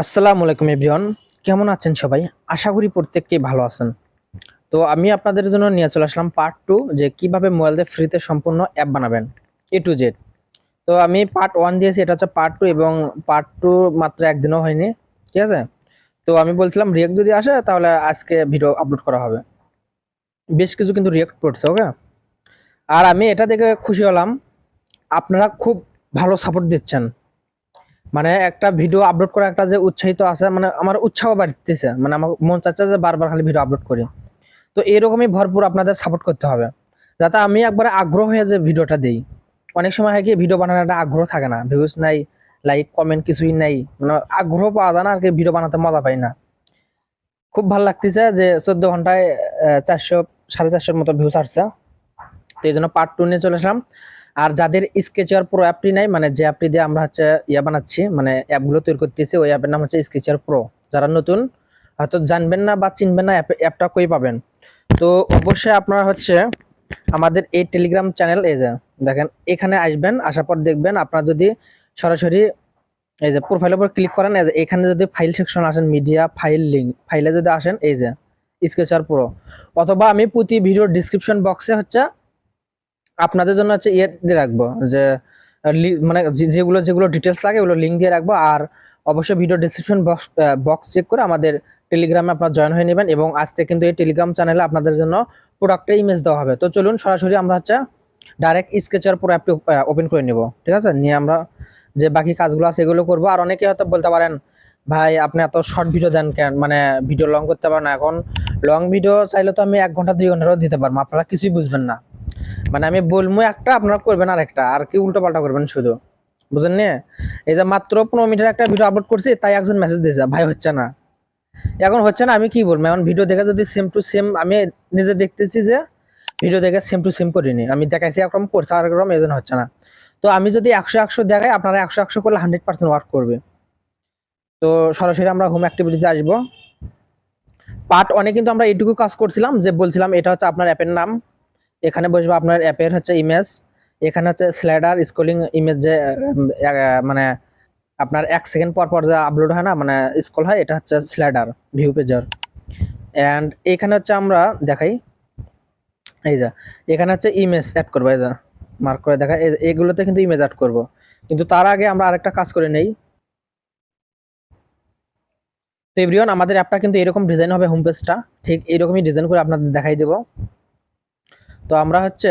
আসসালামু আলাইকুম এভরিওয়ান, কেমন আছেন সবাই? আশা করি প্রত্যেককেই ভালো আছেন। তো আমি আপনাদের জন্য নিয়ে চলে আসলাম পার্ট 2, যে কিভাবে মোবাইল দিয়ে ফ্রিতে সম্পূর্ণ অ্যাপ বানাবেন এ টু জেড। তো আমি পার্ট 1 দিয়েছি, এটা হচ্ছে পার্ট 2 এবং পার্ট 2 মাত্র একদিনও হয়নি। ঠিক আছে? তো আমি বলছিলাম রিয়েক্ট যদি আসে তাহলে আজকে ভিডিও আপলোড করা হবে। বেশ কিছু কিন্তু রিয়েক্ট করছে, ওকে? আর আমি এটা দেখে খুশি হলাম, আপনারা খুব ভালো সাপোর্ট দিচ্ছেন। মানে একটা ভিডিও আপলোড করা একটা যে উৎসাহিত আছে, মানে আমার উৎসাহ বাড়তেছে, মানে আমার মন চাচ্ছে যে বারবার খালি ভিডিও আপলোড করি। তো এরকমই ভরপুর আপনাদের সাপোর্ট করতে হবে, যাতে আমি একবারে আগ্রহ হয়ে যে ভিডিওটা দেই। অনেক সময় হয় কি, ভিডিও বানানোর একটা আগ্রহ থাকে না, ভিউজ নাই, লাইক কমেন্ট কিছুই নাই, মানে আগ্রহ পাওয়া যায় না আর কি, ভিডিও বানাতে মজা পাই না। খুব ভালো লাগতেছে যে 14 ঘন্টায় 400 450 মতো ভিউজ আসছে। তো এই জন্য পার্ট 2 নিয়ে চলে আসলাম। আর যাদের স্কেচার প্রো অ্যাপটি নাই, মানে যে অ্যাপটি দিয়ে আমরা হচ্ছে বানাচ্ছি, মানে অ্যাপগুলো তৈরি করতেছি, ওই অ্যাপের নাম হচ্ছে স্কেচার প্রো। যারা নতুন হয়তো জানবেন না বা চিনবেন না অ্যাপটা কই পাবেন। তো অবশ্যই আপনারা হচ্ছে আমাদের এই টেলিগ্রাম চ্যানেল, এই যে দেখেন এখানে আসবেন, আসার পর দেখবেন আপনার যদি সরাসরি এই যে প্রোফাইলের উপর ক্লিক করেন, এই যে এখানে যদি ফাইল সেকশন আসেন, মিডিয়া ফাইল লিঙ্ক ফাইলে যদি আসেন, এই যে স্কেচার প্রো, অথবা আমি প্রতি ভিডিও ডিসক্রিপশন বক্সে হচ্ছে আপনাদের জন্য হচ্ছে দিয়ে রাখবো, যে মানে যেগুলো যেগুলো ডিটেলস লাগে ওগুলো লিঙ্ক দিয়ে রাখবো। আর অবশ্যই ভিডিও ডিসক্রিপশন বক্স চেক করে আমাদের টেলিগ্রামে আপনারা জয়েন হয়ে নেবেন, এবং আজ থেকে কিন্তু এই টেলিগ্রাম চ্যানেলে আপনাদের জন্য প্রোডাক্টের ইমেজ দেওয়া হবে। তো চলুন সরাসরি আমরা হচ্ছে ডাইরেক্ট স্কেচার পুরো অ্যাপটি ওপেন করে নিব। ঠিক আছে? নিয়ে আমরা যে বাকি কাজগুলো আছে এগুলো করবো। আর অনেকে হয়তো বলতে পারেন, ভাই আপনি এত শর্ট ভিডিও দেন কেন, মানে ভিডিও লং করতে পারেন না? এখন লং ভিডিও চাইলে তো আমি 1 ঘন্টা 2 ঘন্টারও দিতে পারবো, আপনারা কিছুই বুঝবেন না। মানে আমি বলবো একটা, আপনারা করবেন আর একটা, আর কি উল্টো পাল্টা করবেন শুধু, বুঝেন নি? এই যে মাত্র 15 মিনিটের একটা ভিডিও আপলোড করছি, তাই একজন মেসেজ দিয়েছে, ভাই হচ্ছে না। এখন হচ্ছে না, আমি কি বলবো? এখন ভিডিও দেখে যদি সেম টু সেম, আমি নিজে দেখতেছি যে ভিডিও দেখে সেম টু সেম করিনি, আমি দেখাইছি একরকম, করছে আর একরকম, এই জন্য হচ্ছে না। তো আমি যদি 100 দেখাই, আপনারা 100 করলে 100% ওয়ার্ক করবে। তো সরাসরি আমরা হোম অ্যাক্টিভিটিতে আসবো। পার্ট 1 কিন্তু আমরা এইটুকু কাজ করছিলাম, যে বলছিলাম এটা হচ্ছে আপনার অ্যাপের নাম, এখানে বসবো আপনার অ্যাপের হচ্ছে ইমেজ, এখানে হচ্ছে স্লাইডার স্ক্রলিং ইমেজ, যে মানে আপনার 1 সেকেন্ড পর পর যে আপলোড হয় না, মানে স্ক্রল হয়, এটা হচ্ছে স্লাইডার ভিউ পেজার। এন্ড এখানে হচ্ছে আমরা দেখাই, এই যে এখানে হচ্ছে ইমেজ অ্যাড করবো, এই যে মার্ক করে দেখা, এগুলোতে কিন্তু ইমেজ অ্যাড করব। কিন্তু তার আগে আমরা আরেকটা কাজ করে নেই। তো এভরিওয়ান, আমাদের অ্যাপটা কিন্তু এরকম ডিজাইন হবে, হোম পেজটা ঠিক এইরকমই ডিজাইন করে আপনাদের দেখাই দেবো। তো আমরা হচ্ছে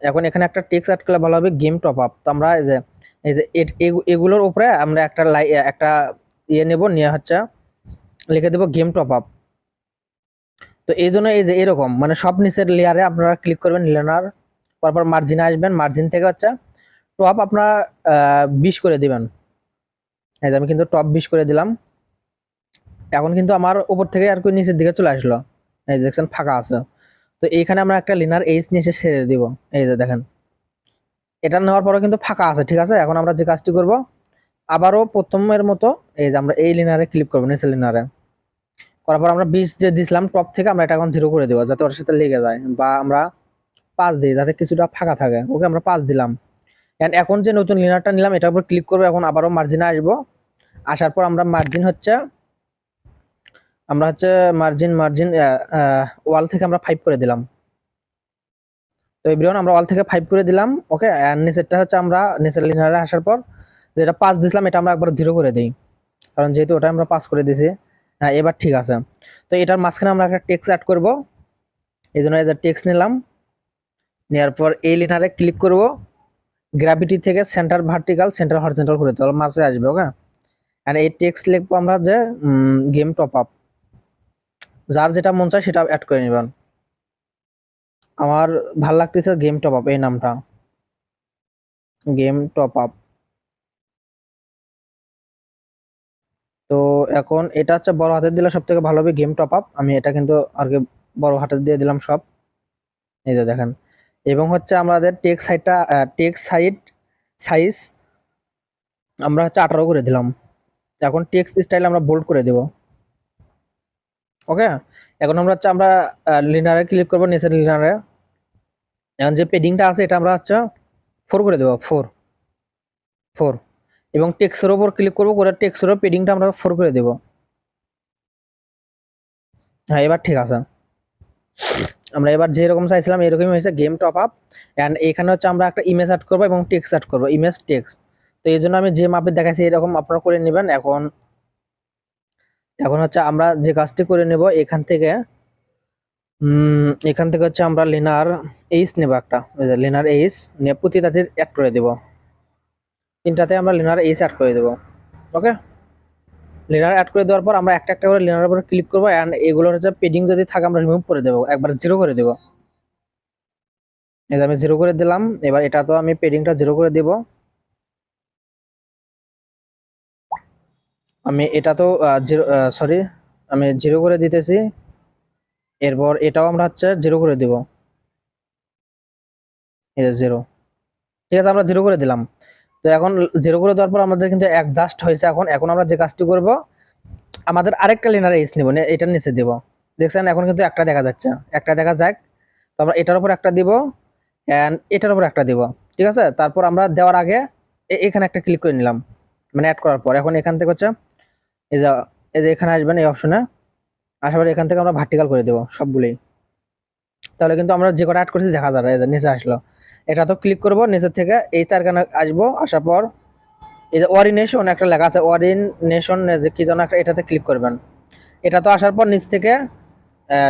এখন এখানে একটা টেক্সট অ্যাড করলে ভালো হবে, গেম টপ আপ। তো আমরা এই যে এগুলোর উপরে আমরা একটা নেব, নিয়ে হচ্ছে লিখে দেবো গেম টপ আপ। তো এই জন্য এই যে এরকম, মানে সব নিচের লেয়ারে আপনারা ক্লিক করবেন, লেয়ার তারপর মার্জিনে আসবেন, মার্জিন থেকে হচ্ছে টপ আপনারা 20 করে দিবেন। এই যে আমি কিন্তু টপ 20 করে দিলাম। এখন কিন্তু আমার উপর থেকে আর কি নিচের দিকে চলে আসলো, এই যে দেখছেন ফাঁকা আছে। তো এইখানে আমরা একটা লিনার এইচ নিয়ে এসে ছেড়ে দিব, এই যে দেখেন এটা নেওয়ার পরে কিন্তু ফাঁকা আছে। ঠিক আছে? এখন আমরা যে কাজটি করব, আবারও প্রথমের মতো এই যে আমরা এই লিনারে ক্লিক করবো, নিচের লিনারে করার পর আমরা 20 যে দিছিলাম টপ থেকে, আমরা এটা এখন 0 করে দেবো, যাতে ওর সাথে লেগে যায়, বা আমরা 5 দিই যাতে কিছুটা ফাঁকা থাকে। ওকে, আমরা 5 দিলাম। এন্ড এখন যে নতুন লিনারটা নিলাম এটার উপর ক্লিক করবো, এখন আবারও মার্জিনে আসবো। আসার পর আমরা হচ্ছে মার্জিন ওয়াল থেকে আমরা 5 করে দিলাম। তো এভরিওয়ান, আমরা ওয়াল থেকে 5 করে দিলাম। ওকে, আর নিচেরটা হচ্ছে আমরা নিচের লিনারে আসার পর যেটা 5 দিছিলাম এটা আমরা একবার 0 করে দিই, কারণ যেহেতু ওটা আমরা 5 করে দিয়েছি। হ্যাঁ, এবার ঠিক আছে। তো এটার মাঝখানে আমরা একটা টেক্সট অ্যাড করব, এই জন্য এই যে টেক্সট নিলাম, নেওয়ার পর এই লিনারে ক্লিক করব, গ্র্যাভিটি থেকে সেন্টার ভার্টিক্যাল, সেন্টার হরিজন্টাল করে তাহলে মাঝে আসবে। ওকে, আর এই টেক্সট লিখবো আমরা যে গেম টপ আপ, যার যেটা মন চায় সেটা অ্যাড করে নেবেন। আমার ভাল লাগতেছে গেম টপ আপ এই নামটা, গেম টপ আপ। তো এখন এটা হচ্ছে বড় হাতের দিলে সব থেকে ভালো হবে, গেম টপ আপ। আমি এটা কিন্তু আর কি বড় হাতের দিয়ে দিলাম সব, এই যে দেখেন। এবং হচ্ছে আমাদের টেক্সট সাইজ আমরা হচ্ছে 18 করে দিলাম। এখন টেক্সট স্টাইল আমরা বোল্ড করে দেব। ওকে, এখন আমরা হচ্ছে আমরা লিনারে ক্লিক করবো, নিচের লিনারে। এখন যে পেডিংটা আছে এটা আমরা হচ্ছে 4 করে দেবো, 4 4। এবং টেক্সের ওপর ক্লিক করবো, করে টেক্সের পেডিংটা আমরা 4 করে দেব। হ্যাঁ, এবার ঠিক আছে। আমরা এবার যেরকম চাইছিলাম এরকমই হয়েছে, গেম টপ আপ। অ্যান্ড এখানে হচ্ছে আমরা একটা ইমেজ অ্যাড করবো এবং টেক্সট অ্যাড করবো, ইমেজ টেক্সট। তো এই জন্য আমি যে মাপে দেখাচ্ছি এরকম আপনারা করে নেবেন। এখন এখন হচ্ছে আমরা যে কাজটি করে নেব, এখান থেকে হচ্ছে আমরা লিনার এইচ নেব একটা, লিনার এইচ নিয়ে প্রতিটাতে অ্যাড করে দেব, তিনটাতে আমরা লিনার এইচ অ্যাড করে দেব। ওকে, লিনার অ্যাড করে দেওয়ার পর আমরা একটা একটা করে লিনারের উপর ক্লিক করবো, অ্যান্ড এগুলোর হচ্ছে পেডিং যদি থাকে আমরা রিমুভ করে দেবো, একবার 0 করে দেবো। এই যে আমি 0 করে দিলাম। এবার এটা তো আমি পেডিংটা 0 করে দেব। আমি এটা তো সরি, আমি 0 করে দিতেছি। এরপর এটাও আমরা হচ্ছে 0 করে দিব, এই যে 0। ঠিক আছে, আমরা 0 করে দিলাম। তো এখন 0 করে দেওয়ার পর আমাদের কিন্তু অ্যাডজাস্ট হয়েছে। এখন এখন আমরা যে কাজটি করব, আমাদের আরেকটা লিনার এইচ নেব, এটার নিচে দেব। দেখছেন এখন কিন্তু একটা দেখা যাচ্ছে, একটা দেখা যাক। তো আমরা এটার উপর একটা দিব, অ্যান্ড এটার উপর একটা দিব। ঠিক আছে, তারপর আমরা দেওয়ার আগে এখানে একটা ক্লিক করে নিলাম, মানে অ্যাড করার পর। এখন এখান থেকে হচ্ছে এই যে এখানে আসবেন, এই অপশনে আসার পর এখান থেকে আমরা ভার্টিক্যাল করে দেবো সবগুলোই। তাহলে কিন্তু আমরা যে কটা অ্যাড করছি দেখা যাবে। এই যে নিচে আসলো, এটা তো ক্লিক করব, নিচের থেকে এই চারখানা আসবো। আসার পর এই যে অরিনেশন একটা লেখা আছে, অরিনেশন যে কি যেন একটা, এটাতে ক্লিক করবেন। এটা তো আসার পর নিচ থেকে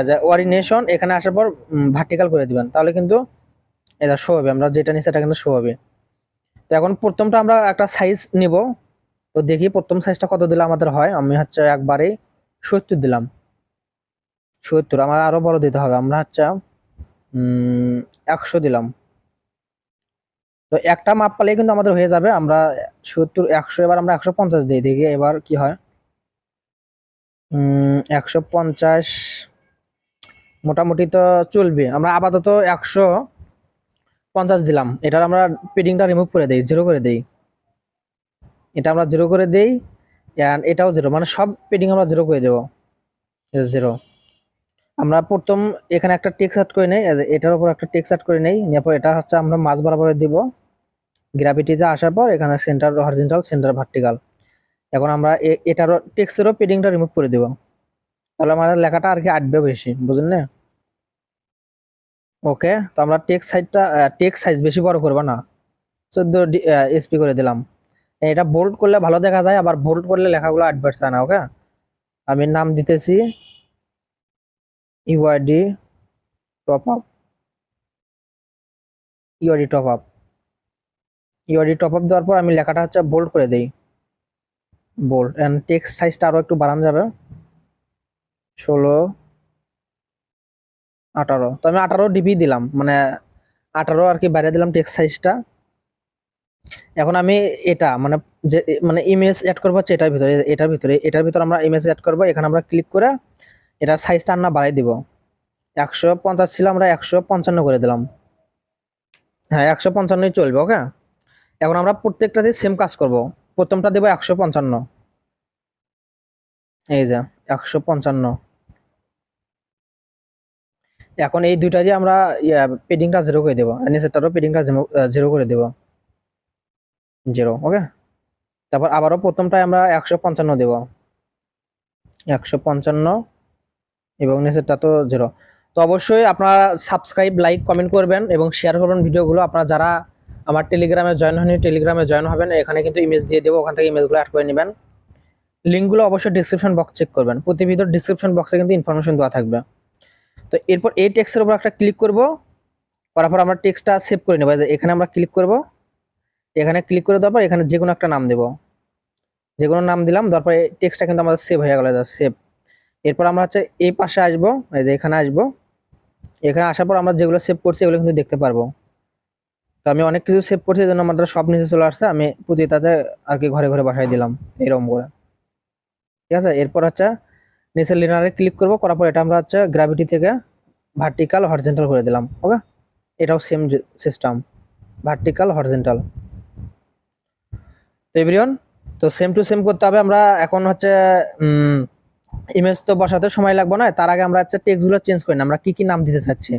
যে অরিনেশন এখানে আসার পর ভার্টিক্যাল করে দিবেন, তাহলে কিন্তু এটা শো হবে, আমরা যেটা নিচে এটা কিন্তু শো হবে। তো এখন প্রথমটা আমরা একটা সাইজ নিব। তো দেখি প্রথম সাইজটা কত দিলে আমাদের হয়। আমি হচ্ছে একবারে 70 দিলাম। 70, আমার আরো বড় দিতে হবে। আমরা হচ্ছে 100 দিলাম। তো একটা মাপ পালে কিন্তু আমাদের হয়ে যাবে। আমরা 70 100, এবার আমরা 150 দিই, দেখি এবার কি হয়। 150 মোটামুটি তো চলবে। আমরা আপাতত 150 দিলাম। এটার আমরা পেডিংটা রিমুভ করে দেই, 0 করে দেই। এটা আমরা 0 করে দেই, অ্যান্ড এটাও 0, মানে সব পেডিং আমরা 0 করে দেবো। 0। আমরা প্রথম এখানে একটা টেক্সট অ্যাড করে নেই, এটার উপর একটা টেক্সট অ্যাড করে নেই, এরপর এটা হচ্ছে আমরা মাঝ বরাবর দিব। গ্র্যাভিটিতে আসার পর এখানে সেন্টার হরিজন্টাল, সেন্টার ভার্টিক্যাল। এখন আমরা এটারও টেক্সটেরও পেডিংটা রিমুভ করে দেব, তাহলে আমাদের লেখাটা আর কি আটবে বেশি, বুঝলেন না? ওকে, তো আমরা টেক্সট সাইজ বেশি বড় করবো না, 14 এসপি করে দিলাম। এটা বোল্ড করলে ভালো দেখা যায়, আবার বোল্ড করলে লেখাগুলো আটবে না। ওকে, আমি নাম দিতেছি UID top up, UID top up. UID top up দেওয়ার পর আমি লেখাটা হচ্ছে বোল্ড করে দিই, বোল্ড। এন্ড টেক্সট সাইজটা আরো একটু বাড়ানো যাবে, 16, 18। তো আমি 18 ডিপি দিলাম, মানে 18 আর কি বাইরে দিলাম টেক্সট সাইজটা। এখন আমি এটা মানে যে মানে ইমেজ অ্যাড করবো হচ্ছে এটার ভিতরে আমরা ইমেজ অ্যাড করবো। এখানে আমরা ক্লিক করে এটার সাইজটা আমরা বাড়াই দিব। 150 ছিল, আমরা 155 করে দিলাম। হ্যাঁ, 155 চলবে। ওকে, এখন আমরা প্রত্যেকটাতে সেম কাজ করব। প্রথমটা দেবো 155, এই যে 155। এখন এই দুইটারই আমরা পেডিংটা 0 করে দেবো, নিচেরটারও পেডিংটা 0 করে দেবো, 0। ওকে, তারপর আবারও প্রথমটায় আমরা 155 দেব, 155, এবং নিচেরটা তো 0। তো অবশ্যই আপনারা সাবস্ক্রাইব, লাইক, কমেন্ট করবেন এবং শেয়ার করবেন ভিডিওগুলো। আপনারা যারা আমার টেলিগ্রামে জয়েন হয়নি, টেলিগ্রামে জয়েন হবেন। এখানে কিন্তু ইমেজ দিয়ে দেবো, ওখান থেকে ইমেজগুলো অ্যাড করে নেবেন। লিঙ্কগুলো অবশ্যই ডিসক্রিপশন বক্স চেক করবেন, প্রতি ভিডিওর ডিসক্রিপশন বক্সে কিন্তু ইনফরমেশন দেওয়া থাকবে। তো এরপর এই টেক্সটের উপর একটা ক্লিক করব, করার পর আমরা টেক্সটটা সেভ করে নেব। এখানে আমরা ক্লিক করব, এখানে ক্লিক করে দেওয়ার পর এখানে যে কোনো একটা নাম দেব, যে কোনো নাম দিলাম। তারপর এই টেক্সটটা কিন্তু আমাদের সেভ হয়ে গেল, সেভ। এরপর আমরা হচ্ছে এই পাশে আসবো, এই যে এখানে আসবো। এখানে আসার পর আমরা যেগুলো সেভ করছি এগুলো কিন্তু দেখতে পারবো। তো আমি অনেক কিছু সেভ করছি, এই জন্য আমাদের সব নিচে চলে আসছে। আমি প্রতিটাতে আর কি ঘরে ঘরে বসাই দিলাম এরকম করে। ঠিক আছে, এরপর হচ্ছে নিচের লিনারে ক্লিক করব, করার পর এটা আমরা হচ্ছে গ্র্যাভিটি থেকে ভার্টিক্যাল হরিজন্টাল করে দিলাম। ওকে, এটাও সেম সিস্টেম, ভার্টিক্যাল হরিজন্টাল। তো এভরিওয়ান, তো সেম টু সেম করতে হবে। আমরা এখন হচ্ছে ইমেজ তো বসাতে সময় লাগবে না, তার আগে আমরা হচ্ছে টেক্সটগুলো চেঞ্জ করি না, আমরা কি কি নাম দিতে চাচ্ছি।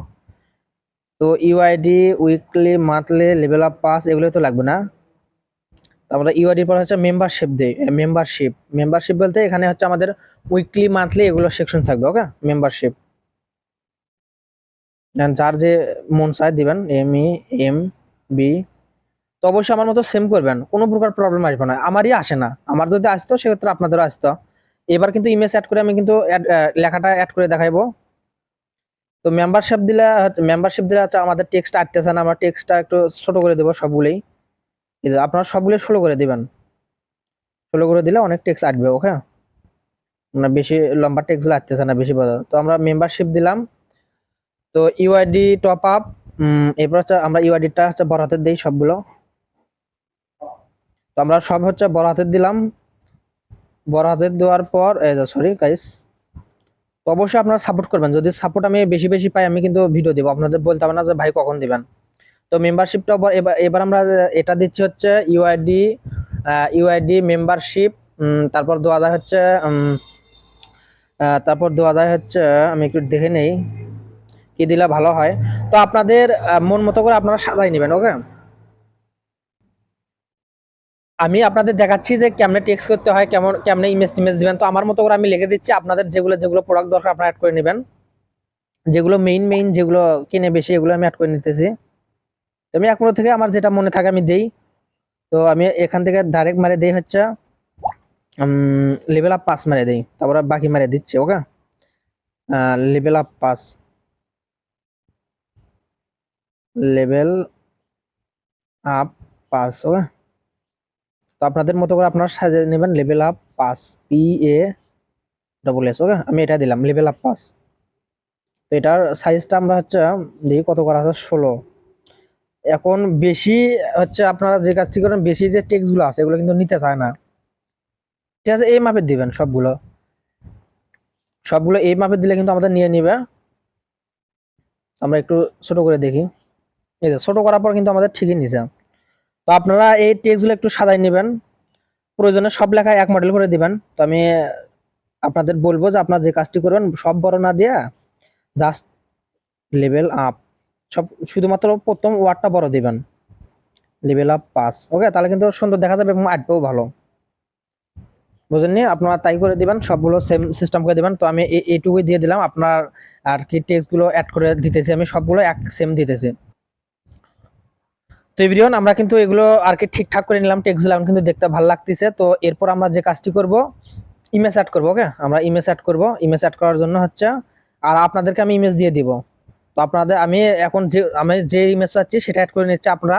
তো UID, weekly, monthly, level up pass, এগুলো তো লাগবে না। আমরা ইউআইডির পর হচ্ছে মেম্বারশিপ দেই। মেম্বারশিপ বলতে এখানে হচ্ছে আমাদের উইকলি মান্থলি এগুলো সেকশন থাকবে। ওকে, মেম্বারশিপ যার যে মন চায় দিবেন, MEMB। তো অবশ্যই আমার মতো সেম করবেন, কোনো প্রকার প্রবলেম আসবে না। আমারই আসে না, আমার যদি আসতো সেক্ষেত্রে আপনাদেরও আসতো। এবার কিন্তু ইমেজ অ্যাড করে আমি কিন্তু লেখাটা অ্যাড করে দেখাইবো। তো মেম্বারশিপ দিলে হচ্ছে আমাদের টেক্সট আসতেছে না, আমরা টেক্সটটা একটু ছোট করে দেবো সবগুলোই। এই যে আপনারা সবগুলো ষোলো করে দিবেন, ষোলো করে দিলে অনেক টেক্সট আসবে। ওকে, মানে বেশি লম্বা টেক্সটগুলো আসতেছে না বেশি বড়। তো আমরা মেম্বারশিপ দিলাম। তো ইউআইডি টপ আপ, এরপর হচ্ছে আমরা ইউআইডিটা হচ্ছে বড় হাতের দিই সবগুলো। তো আমরা সব হচ্ছে বড় হাতের দিলাম। বড় হাতের দেওয়ার পর সরি গাইস, তো অবশ্যই আপনারা সাপোর্ট করবেন। যদি সাপোর্ট আমি বেশি বেশি পাই আমি কিন্তু ভিডিও দেবো, আপনাদের বলতে হবে না যে ভাই কখন দিবেন। তো মেম্বারশিপটা এবার এবার আমরা এটা দিচ্ছি হচ্ছে ইউআইডি মেম্বারশিপ। তারপর দেওয়া যায় হচ্ছে আমি একটু দেখে নেই কি দিলে ভালো হয়। তো আপনাদের মন মতো করে আপনারা সাজাই নেবেন। ওকে, আমি আপনাদের দেখাচ্ছি যে কেমনে টেক্সট করতে হয়, কেমনে ইমেজ টিমেজ দিবেন। তো আমার মতো করে আমি লিখে দিচ্ছি, আপনাদের যেগুলো যেগুলো প্রোডাক্ট দরকার আপনারা অ্যাড করে নেবেন। যেগুলো মেইন যেগুলো কিনে বেশি এগুলো আমি অ্যাড করে নিতেছি। তো আমি এখনো থেকে আমার যেটা মনে থাকে আমি দেই। তো আমি এখান থেকে ডাইরেক্ট মারে দেই হচ্ছে লেভেল আপ 5 মারে দেই, তারপরে বাকি মারে দিচ্ছি। ওকে, লেভেল আপ 5, লেভেল আপ 5। ওকে, তো আপনাদের মতো করে আপনারা সাজিয়ে নেবেন লেভেল আপ 5, PASS। ওকে, আমি এটা দিলাম লেভেল আপ 5। তো এটার সাইজটা আমরা হচ্ছে দেখি কত করা আছে, 16। এখন বেশি হচ্ছে আপনারা যে কাজটি করেন, বেশি যে টেক্সটগুলো আছে এগুলো কিন্তু নিতে চায় না। ঠিক আছে, এই মাপে দিবেন সবগুলো, সবগুলো এই মাপে দিলে কিন্তু আমাদের নিয়ে নিবে। আমরা একটু ছোট করে দেখি। এই যে ছোট করার পর কিন্তু আমাদের ঠিকই নিছে। তো আপনারা এই টেক্সটগুলো একটু সাজাই নেবেন, প্রয়োজনে সব লেখা এক মডেল করে দিবেন। তো আমি আপনাদের বলবো যে আপনারা যে কাজটি করবেন সব বড় না দিয়ে জাস্ট লেভেল আপ, সব শুধুমাত্র প্রথম ওয়ার্ডটা বড় দিবেন, লেভেল আপ 5। ওকে, তাহলে কিন্তু সুন্দর দেখা যাবে এবং আসবেও ভালো। বুঝেননি, আপনারা তাই করে দিবেন, সবগুলো সেম সিস্টেম করে দিবেন। তো আমি এইটুকুই দিয়ে দিলাম, আপনার আর কি টেক্সটগুলো অ্যাড করে দিতেছি, আমি সবগুলো এক সেম দিতেছি। তো এভরিওয়ান, আমরা কিন্তু এগুলো আর কি ঠিকঠাক করে নিলাম, টেক্সটগুলো এখন কিন্তু দেখতে ভালো লাগতেছে। তো এরপর আমরা যে কাজটি করব, ইমেজ অ্যাড করব। ওকে, আমরা ইমেজ অ্যাড করব। ইমেজ অ্যাড করার জন্য হচ্ছে আর আপনাদেরকে আমি ইমেজ দিয়ে দিব। তো আপনাদের এখন আমি যে ইমেজ চাচ্ছি সেটা অ্যাড করে নিচ্ছি। আপনারা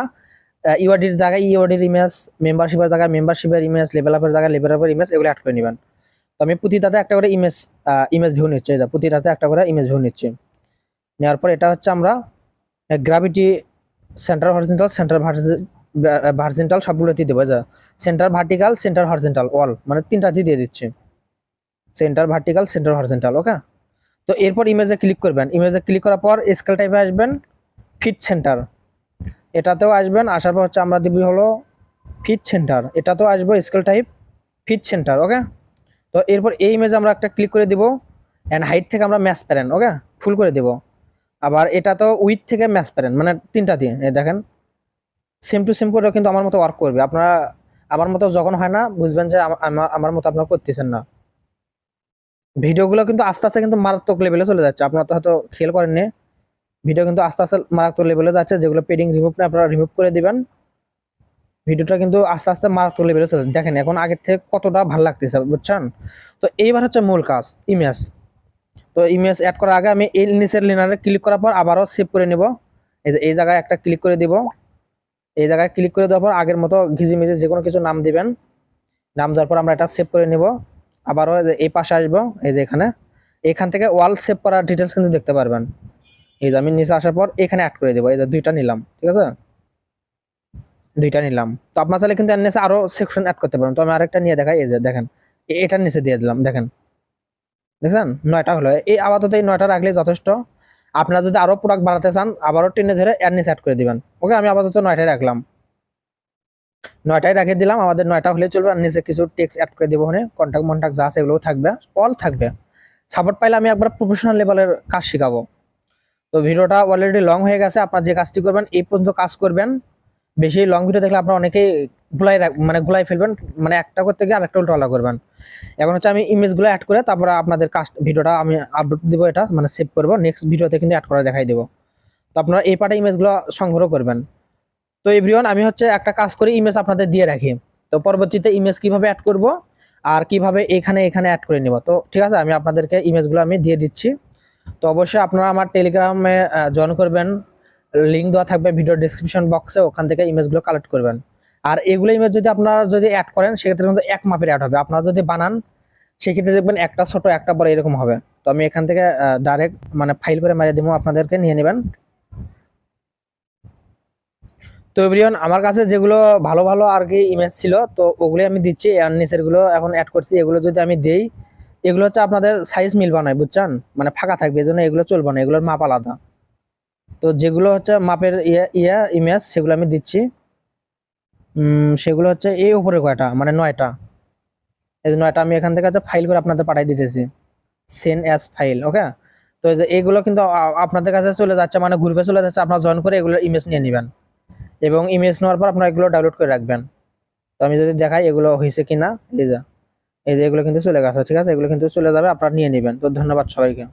ইউআইডির জায়গায় ইউআইডির ইমেজ, মেম্বারশিপের জায়গায় মেম্বারশিপের ইমেজ, লেভেল আপের জায়গায় লেভেল আপের ইমেজ, এগুলো অ্যাড করে নেবেন। তো আমি প্রতিটাতে একটা করে ইমেজ ভিউ নিচ্ছি, প্রতিটাতে একটা করে ইমেজ ভিউ নিচ্ছি। নেওয়ার পর এটা হচ্ছে আমরা গ্র্যাভিটি, সেন্টার হরিজন্টাল, ভার্জিন্টাল সবগুলোতেই দেবো। Centre vertical, centre horizontal, all মানে তিনটাতেই দিয়ে দিচ্ছি, সেন্টার ভার্টিক্যাল, সেন্টার হরিজন্টাল। ওকে, তো এরপর ইমেজে ক্লিক করবেন। ইমেজে ক্লিক করার পর স্কেল টাইপে আসবেন, ফিট সেন্টার, এটাতেও আসবেন। আসার পর হচ্ছে আমরা দিবি হলো ফিট সেন্টার, এটাতেও আসবো স্কেল টাইপ ফিট সেন্টার। ওকে, তো এরপর এই ইমেজে আমরা একটা ক্লিক করে দিব, অ্যান্ড হাইট থেকে আমরা ম্যাচ প্যারেন্ট, ওকে, ফুল করে দিব। আবার এটা তো উইথ থেকে ম্যাচ প্যারেন্ট, মানে তিনটা দিয়ে দেখেন সেম টু সেম করে কিন্তু আমার মতো ওয়ার্ক করবে। আপনারা আমার মতো যখন হয় না বুঝবেন যে আমার মতো আপনারা করতেছেন না। ভিডিওগুলো কিন্তু আস্তে আস্তে কিন্তু মারাত্মক লেভেলে চলে যাচ্ছে, আপনারা তো হয়তো খেয়াল করেননি। ভিডিও কিন্তু আস্তে আস্তে মারাত্মক লেভেলে যাচ্ছে, যেগুলো পেডিং রিমুভ না আপনারা রিমুভ করে দিবেন। ভিডিওটা কিন্তু আস্তে আস্তে মারাত্মক লেভেলে চলে, দেখেন এখন আগের থেকে কতটা ভালো লাগতেছে, বুঝছেন। তো এইবার হচ্ছে মূল কাজ, ইমেজ। তো ইমেজ অ্যাড করার আগে আমি এই নিচের লিনারে ক্লিক করার পর আবারও সেভ করে নিব। এই জায়গায় একটা ক্লিক করে দিব। এই জায়গায় ক্লিক করে দেওয়ার পর আগের মতো ঘিজিমিজি যে কোনো কিছু নাম দিবেন। নাম দেওয়ার পর আমরা এটা সেভ করে নিব। আবারও এই পাশে আসবো, এই যে এখান থেকে ওয়াল সেভ করার ডিটেলস কিন্তু দেখতে পারবেন। এই যে আমি নিচে আসার পর এখানে অ্যাড করে দেবো, এই যে দুইটা নিলাম, ঠিক আছে, দুইটা নিলাম। তো আপনার চাইলে কিন্তু এর নিচে আরো সেকশন অ্যাড করতে পারেন। তো আমি আরেকটা নিয়ে দেখাই, এই যে দেখেন এটার নিচে দিয়ে দিলাম, দেখেন দেখছেন 9টা হলো। এই আপাতত এই 9টা রাখলে যথেষ্ট। আপনারা যদি আরো প্রোডাক্ট বাড়াতে চান আবারও টেনে ধরে এর নিচে অ্যাড করে দিবেন। ওকে, আমি আপাতত 9টাই রাখলাম, 9টাই রেখে দিলাম। আমাদের 9টা হলে চলবে। আর নিচে কিছু টেক্সট অ্যাড করে দিব, ওখানে কন্টাক্ট যা আছে এগুলো থাকবে, অল থাকবে। সাপোর্ট পাইলে আমি একবার প্রফেশনাল লেভেলের কাজ শিখাবো। তো ভিডিওটা অলরেডি লং হয়ে গেছে, আপনার যে কাজটি করবেন এই পর্যন্ত কাজ করবেন। বেশি লং ভিডিও দেখলে আপনারা অনেকেই মানে গুলাই ফেলবেন, মানে একটা করতে গিয়ে আরেকটা উল্টোপাল্টা করবেন। এখন হচ্ছে আমি ইমেজগুলো অ্যাড করে তারপরে আপনাদের ভিডিওটা আমি আপলোড দিব, এটা মানে সেভ করবো, নেক্সট ভিডিওতে কিন্তু অ্যাড করে দেখাই দেবো। তো আপনারা এই পার্টে ইমেজগুলো সংগ্রহ করবেন। তো এভরিওয়ান, আমি হচ্ছে একটা কাজ করি, ইমেজ আপনাদের দিয়ে রাখি। তো পরবর্তীতে ইমেজ কিভাবে অ্যাড করব আর কিভাবে এখানে এখানে অ্যাড করে নিব, তো ঠিক আছে, আমি আপনাদেরকে ইমেজগুলো আমি দিয়ে দিচ্ছি। তো অবশ্যই আপনারা আমার টেলিগ্রামে জয়েন করবেন, লিঙ্ক দেওয়া থাকবে ভিডিও ডিসক্রিপশন বক্সে, ওখান থেকে ইমেজগুলো কালেক্ট করবেন। আর এগুলো ইমেজ যদি আপনারা যদি অ্যাড করেন সেক্ষেত্রে কিন্তু এক মাপের অ্যাড হবে, আপনারা যদি বানান সেক্ষেত্রে দেখবেন একটা ছোট একটা বড় এরকম হবে। তো আমি এখান থেকে ডাইরেক্ট মানে ফাইল করে মারিয়ে দেবো, আপনাদেরকে নিয়ে নেবেন। তো এভরিওয়ান, আমার কাছে যেগুলো ভালো ভালো আর কি ইমেজ ছিল তো ওগুলো আমি দিচ্ছি, আর নিচের গুলো এখন অ্যাড করছি। এগুলো যদি আমি দেই, এগুলো হচ্ছে আপনাদের সাইজ মিলবা না, বুঝছেন, মানে ফাঁকা থাকবে, এই জন্য এগুলো চলবে না, এগুলোর মাপ আলাদা। তো যেগুলো হচ্ছে মাপের ইমেজ সেগুলো আমি দিচ্ছি। সেগুলো হচ্ছে এই উপরে কয়টা, মানে 9টা, এই যে 9টা আমি এখান থেকে হচ্ছে ফাইল করে আপনাদের পাঠিয়ে দিতেছি, সেন্ড অ্যাজ ফাইল, ওকে। তো এই যে এগুলো কিন্তু আপনাদের কাছে চলে যাচ্ছে, মানে গ্রুপে চলে যাচ্ছে, আপনারা জয়েন করে এগুলো ইমেজ নিয়ে নেবেন, এবং ইমেজ নেওয়ার পর আপনারা এগুলো ডাউনলোড করে রাখবেন। তো আমি যদি দেখাই এগুলো হয়েছে কিনা, এই যে এগুলো কিন্তু চলে গেছে, ঠিক আছে, এগুলো কিন্তু চলে যাবে, আপনারা নিয়ে নেবেন। তো ধন্যবাদ সবাইকে।